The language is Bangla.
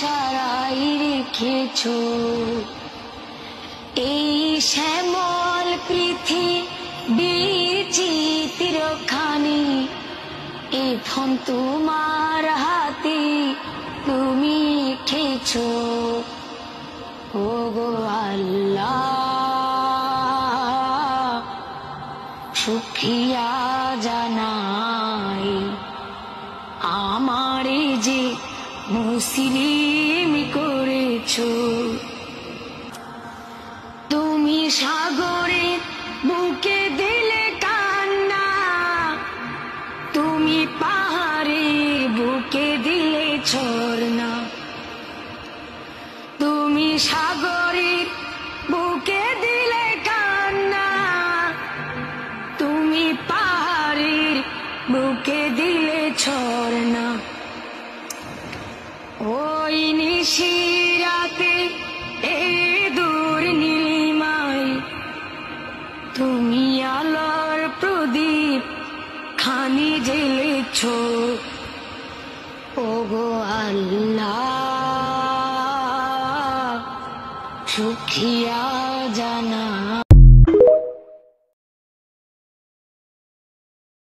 ইশারায় রেখেছো এই শ্যামল পৃথিবীর চিত্রখানি এখন তোমার হাতে তুমি এঁকেছো। ওগো আল্লাহ শুকরিয়া জানাই আমারে যে মুসলিম করেছো। তুমি সাগরে বুকে দিলে কান্না, তুমি পাহাড়ে বুকে দিলে ঝরনা, তুমি সাগরে বুকে দিলে কান্না, তুমি পাহাড়ের বুকে দিলে ঝরনা। ওই নিশিরাতে এই দূর নীলিমায় তুমি আলোর প্রদীপ খানি জ্বেলেছো। ওগো আল্লাহ শুকরিয়া জানাই